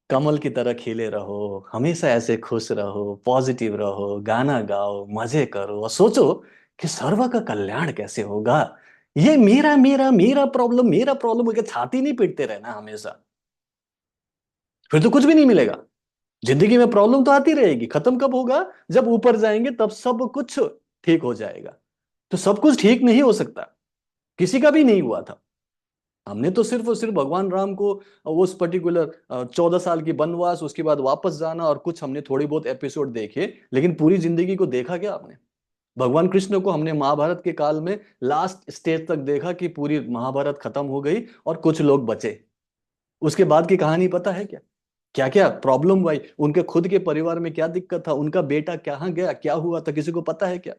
कमल की तरह खिले रहो, हमेशा ऐसे खुश रहो, पॉजिटिव रहो, गाना गाओ, मजे करो, और सोचो कि सर्व का कल्याण कैसे होगा। ये मेरा मेरा मेरा प्रॉब्लम होकर छाती नहीं पीटते रहना हमेशा, फिर तो कुछ भी नहीं मिलेगा। जिंदगी में प्रॉब्लम तो आती रहेगी, खत्म कब होगा? जब ऊपर जाएंगे तब सब कुछ ठीक हो जाएगा। तो सब कुछ ठीक नहीं हो सकता, किसी का भी नहीं हुआ था। हमने तो सिर्फ और सिर्फ भगवान राम को उस पर्टिकुलर 14 साल की वनवास, उसके बाद वापस जाना, और कुछ हमने थोड़ी बहुत एपिसोड देखे, लेकिन पूरी जिंदगी को देखा क्या आपने? भगवान कृष्ण को हमने महाभारत के काल में लास्ट स्टेज तक देखा कि पूरी महाभारत खत्म हो गई और कुछ लोग बचे। उसके बाद की कहानी पता है क्या? क्या क्या प्रॉब्लम हुई उनके खुद के परिवार में, क्या दिक्कत था, उनका बेटा कहाँ गया, क्या हुआ था, किसी को पता है क्या?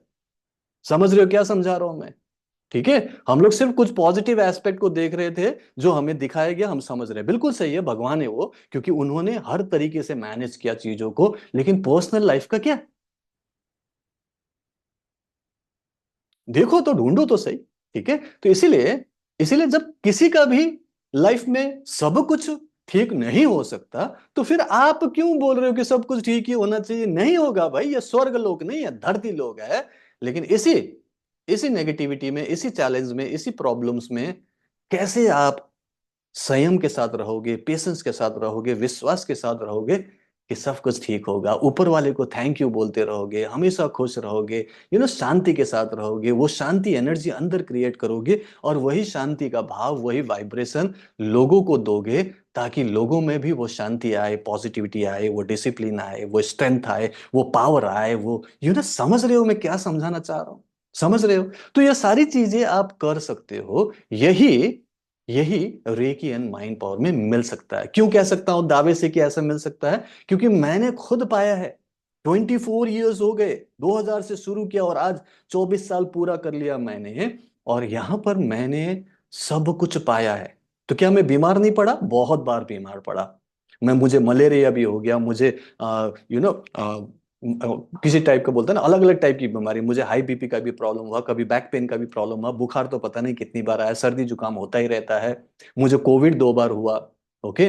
समझ रहे हो क्या समझा रहा हूं मैं? ठीक है। हम लोग सिर्फ कुछ पॉजिटिव एस्पेक्ट को देख रहे थे, जो हमें दिखाया गया हम समझ रहे हैं, बिल्कुल सही है, भगवान है वो, क्योंकि उन्होंने हर तरीके से मैनेज किया चीजों को। लेकिन पर्सनल लाइफ का क्या? देखो तो, ढूंढो तो सही। ठीक है। तो इसीलिए, इसीलिए जब किसी का भी लाइफ में सब कुछ ठीक नहीं हो सकता, तो फिर आप क्यों बोल रहे हो कि सब कुछ ठीक ही होना चाहिए? नहीं होगा भाई, ये स्वर्ग लोक नहीं है, धरती लोक है। लेकिन इसी इसी नेगेटिविटी में, इसी चैलेंज में, इसी प्रॉब्लम्स में कैसे आप संयम के साथ रहोगे, पेशेंस के साथ रहोगे, विश्वास के साथ रहोगे कि सब कुछ ठीक होगा, ऊपर वाले को थैंक यू बोलते रहोगे, हमेशा खुश रहोगे, शांति के साथ रहोगे, वो शांति एनर्जी अंदर क्रिएट करोगे, और वही शांति का भाव, वही वाइब्रेशन लोगों को दोगे, ताकि लोगों में भी वो शांति आए, पॉजिटिविटी आए, वो डिसिप्लिन आए, वो स्ट्रेंथ आए, वो पावर आए, वो समझ रहे हो मैं क्या समझाना चाह रहा हूँ? समझ रहे हो? तो ये सारी चीजें आप कर सकते हो। यही यही रेकी एंड माइंड पावर में मिल सकता है। क्यों कह सकता हूं दावे से कि ऐसा मिल सकता है? क्योंकि मैंने खुद पाया है। 24 ईयर्स हो गए, 2000 से शुरू किया और आज 24 साल पूरा कर लिया मैंने, और यहां पर मैंने सब कुछ पाया है। तो क्या मैं बीमार नहीं पड़ा? बहुत बार बीमार पड़ा मैं। मुझे मलेरिया भी हो गया, मुझे यू नो किसी टाइप का बोलते हैं ना, अलग अलग टाइप की बीमारी, मुझे हाई बीपी का भी प्रॉब्लम हुआ, कभी बैक पेन का भी प्रॉब्लम हुआ, बुखार तो पता नहीं कितनी बार आया, सर्दी जुकाम होता ही रहता है, मुझे कोविड 2 बार हुआ। ओके।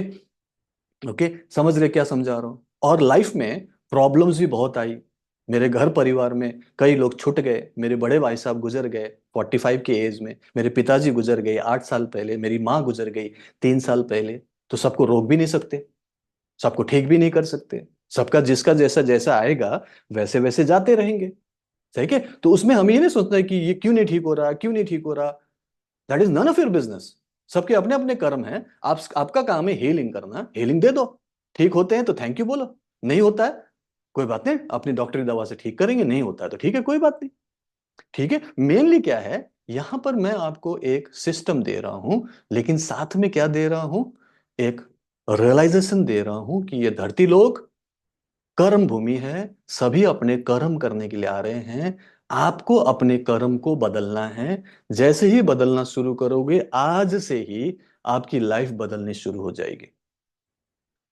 ओके। समझ रहे क्या समझा रहा हूँ? और लाइफ में प्रॉब्लम्स भी बहुत आई। मेरे घर परिवार में कई लोग छूट गए, मेरे बड़े भाई साहब गुजर गए 45 के एज में, मेरे पिताजी गुजर गए 8 साल पहले, मेरी माँ गुजर गई 3 साल पहले। तो सबको रोक भी नहीं सकते, सबको ठीक भी नहीं कर सकते, सबका जिसका जैसा जैसा आएगा वैसे वैसे जाते रहेंगे। सही है। तो उसमें हमें ये नहीं सोचना है कि ये क्यों नहीं ठीक हो रहा, क्यों नहीं ठीक हो रहा। That is none of your business. सबके अपने अपने कर्म हैं। आपका काम है हीलिंग करना, हीलिंग दे दो। ठीक होते हैं तो थैंक यू बोलो, नहीं होता है कोई बात नहीं, अपनी डॉक्टरी दवा से ठीक करेंगे, नहीं होता है तो ठीक है, कोई बात नहीं। ठीक है। मेनली क्या है, यहां पर मैं आपको एक सिस्टम दे रहा हूं, लेकिन साथ में क्या दे रहा हूं? एक रियलाइजेशन दे रहा हूं कि ये धरती लोग कर्म भूमि है, सभी अपने कर्म करने के लिए आ रहे हैं। आपको अपने कर्म को बदलना है। जैसे ही बदलना शुरू करोगे, आज से ही आपकी लाइफ बदलनी शुरू हो जाएगी।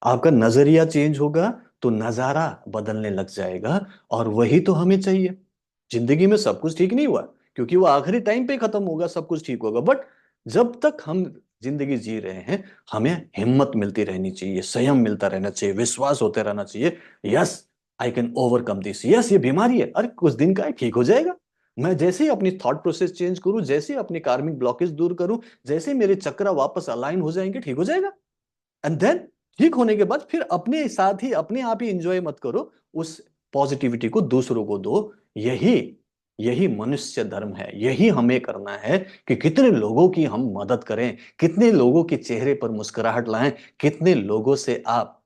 आपका नजरिया चेंज होगा तो नजारा बदलने लग जाएगा। और वही तो हमें चाहिए। जिंदगी में सब कुछ ठीक नहीं हुआ, क्योंकि वो आखिरी टाइम पे खत्म होगा, सब कुछ ठीक होगा, बट जब तक हम जिंदगी जी रहे हैं, हमें हिम्मत मिलती रहनी चाहिए, संयम मिलता रहना चाहिए, विश्वास होते रहना चाहिए। Yes, I can overcome this. Yes, ये बीमारी है, अरे कुछ दिन का है, ठीक हो जाएगा। मैं जैसे ही अपनी थॉट प्रोसेस चेंज करूं, जैसे ही अपनी कार्मिक ब्लॉकेज दूर करूं, जैसे ही मेरे चक्र वापस अलाइन हो जाएंगे, ठीक हो जाएगा। एंड देन ठीक होने के बाद फिर अपने साथ ही, अपने आप ही इंजॉय मत करो, उस पॉजिटिविटी को दूसरों को दो। यही यही मनुष्य धर्म है, यही हमें करना है कि कितने लोगों की हम मदद करें, कितने लोगों के चेहरे पर मुस्कुराहट लाएं, कितने लोगों से आप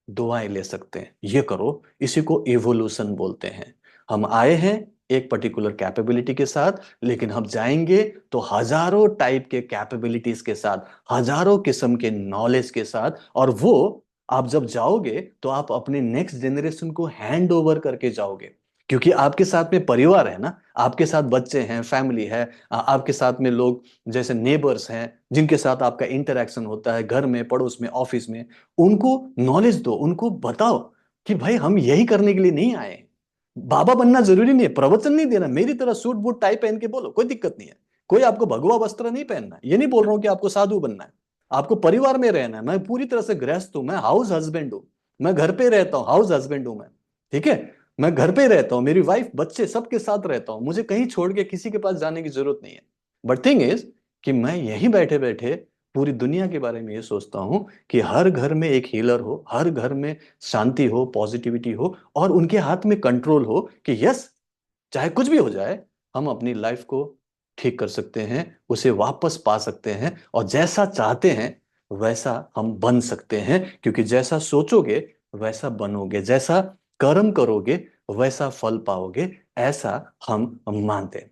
दुआएं ले सकते हैं, ये करो। इसी को इवोल्यूशन बोलते हैं। हम आए हैं एक पर्टिकुलर कैपेबिलिटी के साथ, लेकिन हम जाएंगे तो हजारों टाइप के कैपेबिलिटीज के साथ, हजारों किस्म के नॉलेज के साथ। और वो आप जब जाओगे तो आप अपने नेक्स्ट जनरेशन को हैंड ओवर करके जाओगे, क्योंकि आपके साथ में परिवार है ना, आपके साथ बच्चे हैं, फैमिली है, आपके साथ में लोग जैसे नेबर्स हैं, जिनके साथ आपका इंटरेक्शन होता है, घर में, पड़ोस में, ऑफिस में। उनको नॉलेज दो, उनको बताओ कि भाई हम यही करने के लिए नहीं आए हैं। बाबा बनना जरूरी नहीं है, प्रवचन नहीं देना, मेरी तरह सूट बूट टाई पहन के बोलो, कोई दिक्कत नहीं है। कोई आपको भगवा वस्त्र नहीं पहनना है, ये नहीं बोल रहा हूं कि आपको साधु बनना है। आपको परिवार में रहना है। मैं पूरी तरह से गृहस्थ हूं, मैं हाउस हस्बैंड हूं। मैं घर पे रहता हूँ, हाउस हस्बैंड हूं मैं। ठीक है। मैं घर पे रहता हूँ, मेरी वाइफ, बच्चे, सबके साथ रहता हूँ, मुझे कहीं छोड़ के किसी के पास जाने की जरूरत नहीं है। बट थिंग इज कि मैं यहीं बैठे बैठे पूरी दुनिया के बारे में ये सोचता हूं कि हर घर में एक हीलर हो, हर घर में शांति हो, पॉजिटिविटी हो, और उनके हाथ में कंट्रोल हो कि यस, चाहे कुछ भी हो जाए, हम अपनी लाइफ को ठीक कर सकते हैं, उसे वापस पा सकते हैं, और जैसा चाहते हैं वैसा हम बन सकते हैं, क्योंकि जैसा सोचोगे वैसा बनोगे, जैसा कर्म करोगे वैसा फल पाओगे, ऐसा हम मानते हैं।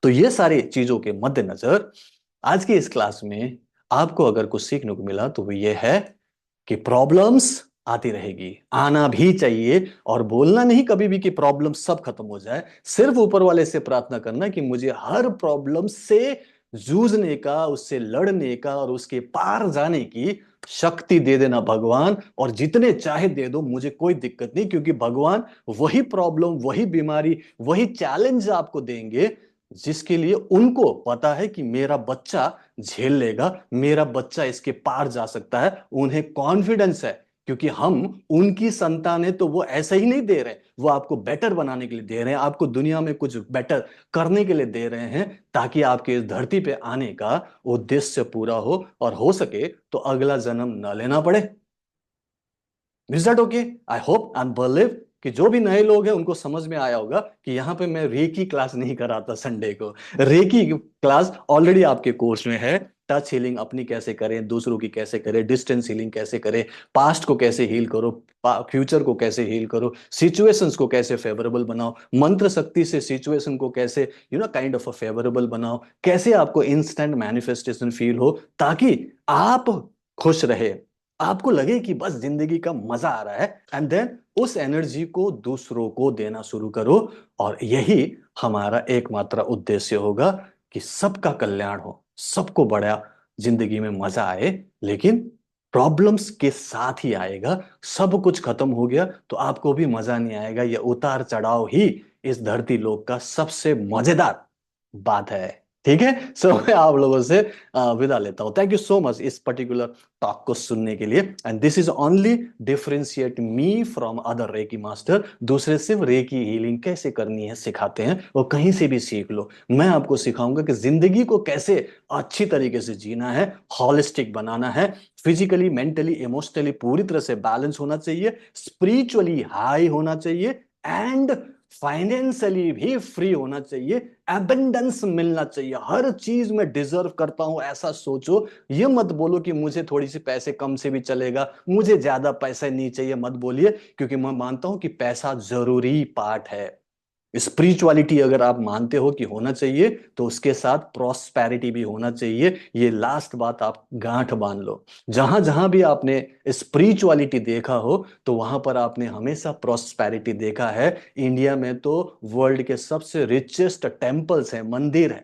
तो ये सारी चीजों के मद्देनजर आज की इस क्लास में आपको अगर कुछ सीखने को मिला तो वो ये है कि प्रॉब्लम्स आती रहेगी, आना भी चाहिए, और बोलना नहीं कभी भी कि प्रॉब्लम सब खत्म हो जाए। सिर्फ ऊपर वाले से प्रार्थना करना कि मुझे हर प्रॉब्लम से जूझने का, उससे लड़ने का और उसके पार जाने की शक्ति दे देना भगवान, और जितने चाहे दे दो, मुझे कोई दिक्कत नहीं, क्योंकि भगवान वही प्रॉब्लम, वही बीमारी, वही चैलेंज आपको देंगे जिसके लिए उनको पता है कि मेरा बच्चा झेल लेगा, मेरा बच्चा इसके पार जा सकता है। उन्हें कॉन्फिडेंस है, क्योंकि हम उनकी संतान है, तो वो ऐसे ही नहीं दे रहे, वो आपको बेटर बनाने के लिए दे रहे हैं, आपको दुनिया में कुछ बेटर करने के लिए दे रहे हैं, ताकि आपके इस धरती पे आने का उद्देश्य पूरा हो, और हो सके तो अगला जन्म न लेना पड़े। Is that okay? I hope and believe कि जो भी नए लोग हैं उनको समझ में आया होगा कि यहाँ पे मैं रेकी क्लास नहीं कराता संडे को। रेकी क्लास ऑलरेडी आपके कोर्स में है। टच हीलिंग अपनी कैसे करें, दूसरों की कैसे करें, डिस्टेंस हीलिंग कैसे करें, पास्ट को कैसे हील करो, फ्यूचर को कैसे हील करो, सिचुएशंस को कैसे फेवरेबल बनाओ, मंत्र शक्ति से सिचुएशन को कैसे काइंड ऑफ अ फेवरेबल बनाओ, कैसे आपको इंस्टेंट मैनिफेस्टेशन फील हो, ताकि आप खुश रहे, आपको लगे कि बस जिंदगी का मजा आ रहा है, एंड देन उस एनर्जी को दूसरों को देना शुरू करो। और यही हमारा एकमात्र उद्देश्य होगा कि सबका कल्याण हो, सबको बड़ा जिंदगी में मजा आए। लेकिन प्रॉब्लम्स के साथ ही आएगा। सब कुछ खत्म हो गया तो आपको भी मजा नहीं आएगा। यह उतार चढ़ाव ही इस धरती लोक का सबसे मजेदार बात है। ठीक है, सो मैं आप लोगों से विदा लेता हूं। थैंक यू सो मच इस पर्टिकुलर टॉक को सुनने के लिए। And this is only differentiate me from other reiki master. दूसरे सिर्फ रेकी हीलिंग कैसे करनी है सिखाते हैं, और कहीं से भी सीख लो। मैं आपको सिखाऊंगा कि जिंदगी को कैसे अच्छी तरीके से जीना है, हॉलिस्टिक बनाना है, फिजिकली, मेंटली, इमोशनली पूरी तरह से बैलेंस होना चाहिए, स्पिरिचुअली हाई होना चाहिए, एंड फाइनेंशियली भी फ्री होना चाहिए, एबंडेंस मिलना चाहिए। हर चीज में डिजर्व करता हूं ऐसा सोचो। ये मत बोलो कि मुझे थोड़ी सी पैसे कम से भी चलेगा, मुझे ज्यादा पैसे नहीं चाहिए, मत बोलिए, क्योंकि मैं मानता हूं कि पैसा जरूरी पार्ट है। स्पिरिचुअलिटी अगर आप मानते हो कि होना चाहिए, तो उसके साथ प्रॉस्पेरिटी भी होना चाहिए। ये लास्ट बात आप गांठ बांध लो। जहां जहां भी आपने स्पिरिचुअलिटी देखा हो, तो वहां पर आपने हमेशा प्रॉस्पेरिटी देखा है। इंडिया में तो वर्ल्ड के सबसे रिचेस्ट टेम्पल्स हैं, मंदिर है,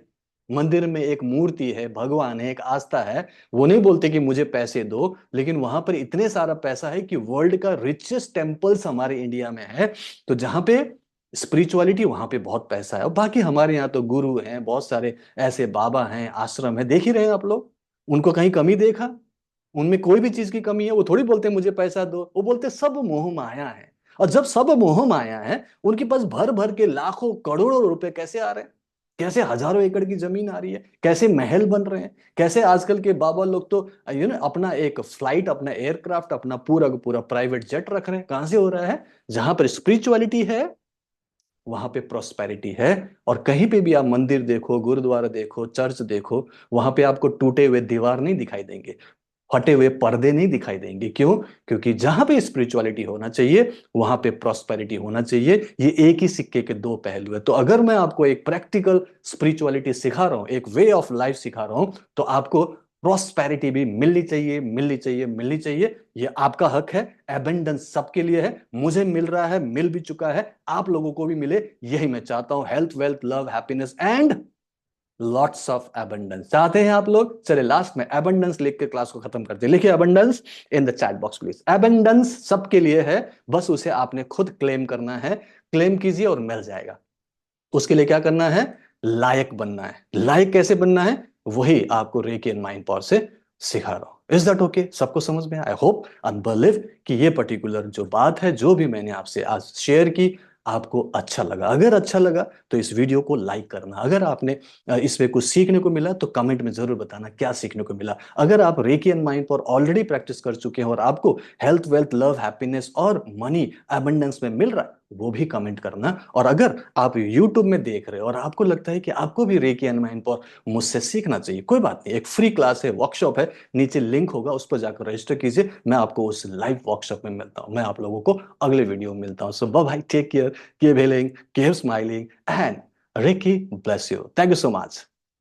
मंदिर में एक मूर्ति है, भगवान है, एक आस्था है। वो नहीं बोलते कि मुझे पैसे दो, लेकिन वहां पर इतने सारा पैसा है कि वर्ल्ड का रिचेस्ट टेम्पल्स हमारे इंडिया में है। तो जहां पे स्पिरिचुअलिटी, वहां पे बहुत पैसा है। और बाकी हमारे यहाँ तो गुरु हैं, बहुत सारे ऐसे बाबा हैं, आश्रम है, देख ही रहे हैं आप लोग। उनको कहीं कमी देखा? उनमें कोई भी चीज की कमी है? वो थोड़ी बोलते मुझे पैसा दो, वो बोलते सब मोह माया है। और जब सब मोह माया है, उनके पास भर भर के लाखों करोड़ों रुपए कैसे आ रहे हैं, कैसे हजारों एकड़ की जमीन आ रही है, कैसे महल बन रहे हैं, कैसे आजकल के बाबा लोग तो अपना एक फ्लाइट, अपना एयरक्राफ्ट, अपना पूरा का पूरा प्राइवेट जेट रख रहे हैं। कहां से हो रहा है? जहां पर स्पिरिचुअलिटी है, वहां पे प्रोस्पेरिटी है। और कहीं पे भी आप मंदिर देखो, गुरुद्वारा देखो, चर्च देखो, वहां पे आपको टूटे हुए दीवार नहीं दिखाई देंगे, फटे हुए पर्दे नहीं दिखाई देंगे। क्यों? क्योंकि जहां पे स्पिरिचुअलिटी होना चाहिए, वहां पे प्रोस्पेरिटी होना चाहिए। ये एक ही सिक्के के दो पहलू है। तो अगर मैं आपको एक प्रैक्टिकल स्पिरिचुअलिटी सिखा रहा हूं, एक वे ऑफ लाइफ सिखा रहा हूं, तो आपको प्रोस्पेरिटी भी मिलनी चाहिए, मिलनी चाहिए, मिलनी चाहिए। ये आपका हक है। एबंडेंस सबके लिए है। मुझे मिल रहा है, मिल भी चुका है, आप लोगों को भी मिले, यही मैं चाहता हूं। Health, wealth, love, happiness and lots of abundance चाहते हैं आप लोग। चलिए लास्ट में एबंडेंस लिख के क्लास को खत्म करते हैं। लिखिए abundance in the chat box please. Abundance सबके लिए है, बस उसे आपने खुद क्लेम करना है। क्लेम कीजिए और मिल जाएगा। उसके लिए क्या करना है? लायक बनना है। लायक कैसे बनना है, वही आपको रेकी एंड माइंड पावर से सिखा रहा हूं। Is that okay? सबको समझ में? आई होप एंड बिलीव कि ये पर्टिकुलर जो बात है, जो भी मैंने आपसे आज शेयर की, आपको अच्छा लगा। अगर अच्छा लगा तो इस वीडियो को लाइक करना। अगर आपने इसमें कुछ सीखने को मिला तो कमेंट में जरूर बताना क्या सीखने को मिला। अगर आप रेकी एंड माइंड पर ऑलरेडी प्रैक्टिस कर चुके हैं और आपको हेल्थ, वेल्थ, लव, हैप्पीनेस और मनी अबंडेंस में मिल रहा है, वो भी कमेंट करना। और अगर आप यूट्यूब में देख रहे हो और आपको लगता है कि आपको भी रेकी एंड माइंड पर मुझसे सीखना चाहिए, कोई बात नहीं, एक फ्री क्लास है, वर्कशॉप है, नीचे लिंक होगा, उस पर जाकर रजिस्टर कीजिए। मैं आपको उस लाइव वर्कशॉप में मिलता हूं। मैं आप लोगों को अगले वीडियो में मिलता हूं। So bye bye, take care, keep healing, keep smiling and Ricky bless you. Thank you so much.